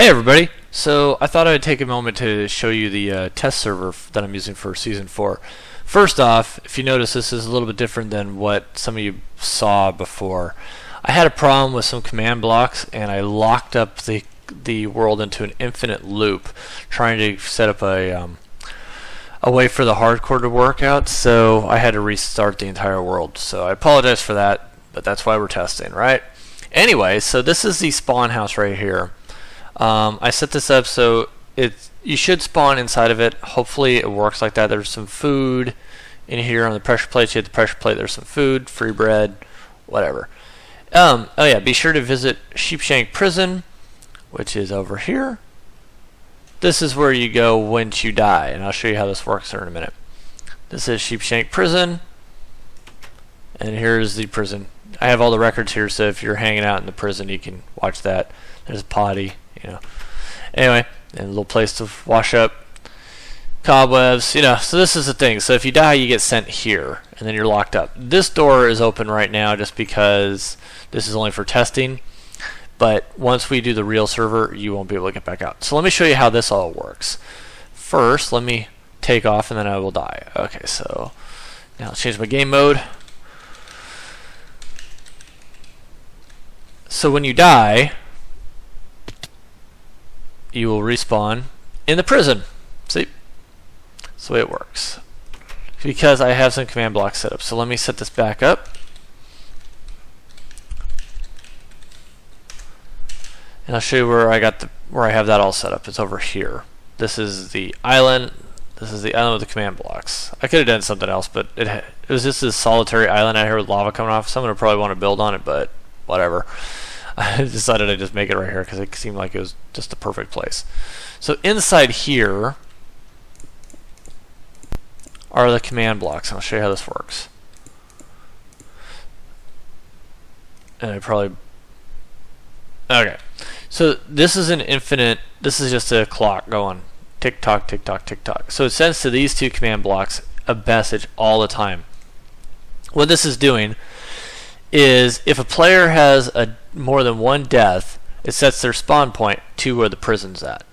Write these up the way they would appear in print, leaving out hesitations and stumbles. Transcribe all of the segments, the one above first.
Hey everybody! So I thought I'd take a moment to show you the test server that I'm using for Season 4. First off, if you notice, this is a little bit different than what some of you saw before. I had a problem with some command blocks and I locked up the world into an infinite loop trying to set up a way for the hardcore to work out, so I had to restart the entire world. So I apologize for that, but that's why we're testing, right? Anyway, so this is the spawn house right here. I set this up so you should spawn inside of it. Hopefully it works like that. There's some food in here on the pressure plate. You hit the pressure plate, there's some food, free bread, whatever. Oh yeah, be sure to visit Sheepshank Prison, which is over here. This is where you go once you die, and I'll show you how this works here in a minute. This is Sheepshank Prison, and here's the prison. I have all the records here, so if you're hanging out in the prison, you can watch that. There's a potty, you know. Anyway, and a little place to wash up, cobwebs, you know. So this is the thing. So if you die, you get sent here, and then you're locked up. This door is open right now just because this is only for testing. But once we do the real server, you won't be able to get back out. So let me show you how this all works. First, let me take off, and then I will die. Okay, so now I'll change my game mode. So when you die, you will respawn in the prison. See? That's the way it works. Because I have some command blocks set up. So let me set this back up. And I'll show you where I have that all set up. It's over here. This is the island. This is the island with the command blocks. I could have done something else, but it was just this solitary island out here with lava coming off. Someone would probably want to build on it, but whatever. I decided I'd just make it right here because it seemed like it was just the perfect place. So inside here are the command blocks, and I'll show you how this works. And okay. So this is an infinite, this is just a clock going tick tock, tick tock, tick tock. So it sends to these two command blocks a message all the time. What this is doing is if a player has more than one death, it sets their spawn point to where the prison's at.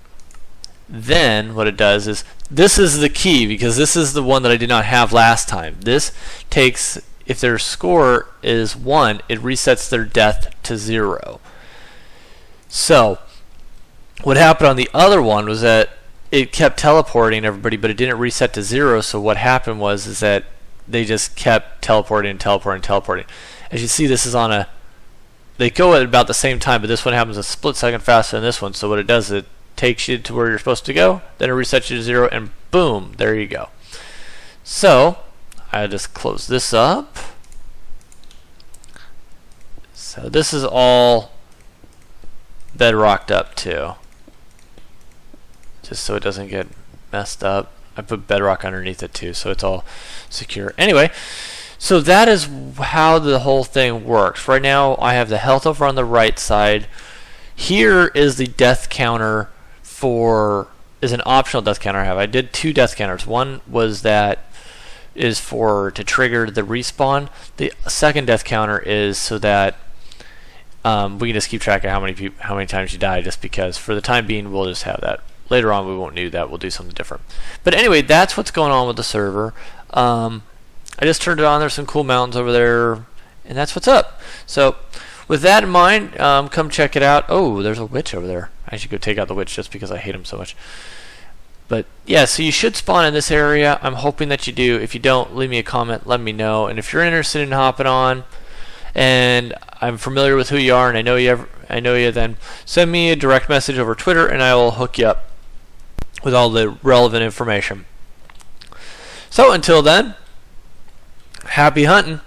Then what it does is, this is the key because this is the one that I did not have last time. This takes, if their score is 1, it resets their death to 0. So what happened on the other one was that it kept teleporting everybody, but it didn't reset to 0. So what happened was that they just kept teleporting and teleporting and teleporting. As you see, this is on they go at about the same time, but this one happens a split second faster than this one. So what it does is it takes you to where you're supposed to go, then it resets you to 0, and boom, there you go. So I just close this up. So this is all bedrocked up too, just so it doesn't get messed up. I put bedrock underneath it too, so it's all secure. Anyway, so that is how the whole thing works. Right now I have the health over on the right side. Here is the death counter is an optional death counter I have. I did 2 death counters. One was to trigger the respawn. The second death counter is so that we can just keep track of how many times you die, just because for the time being we'll just have that. Later on we won't need that, we'll do something different. But anyway, that's what's going on with the server. I just turned it on, there's some cool mountains over there, and that's what's up. So with that in mind, come check it out. Oh, there's a witch over there. I should go take out the witch just because I hate him so much. But yeah, so you should spawn in this area. I'm hoping that you do. If you don't, leave me a comment, let me know. And if you're interested in hopping on, and I'm familiar with who you are, and I know you, then send me a direct message over Twitter, and I will hook you up with all the relevant information. So until then, happy hunting.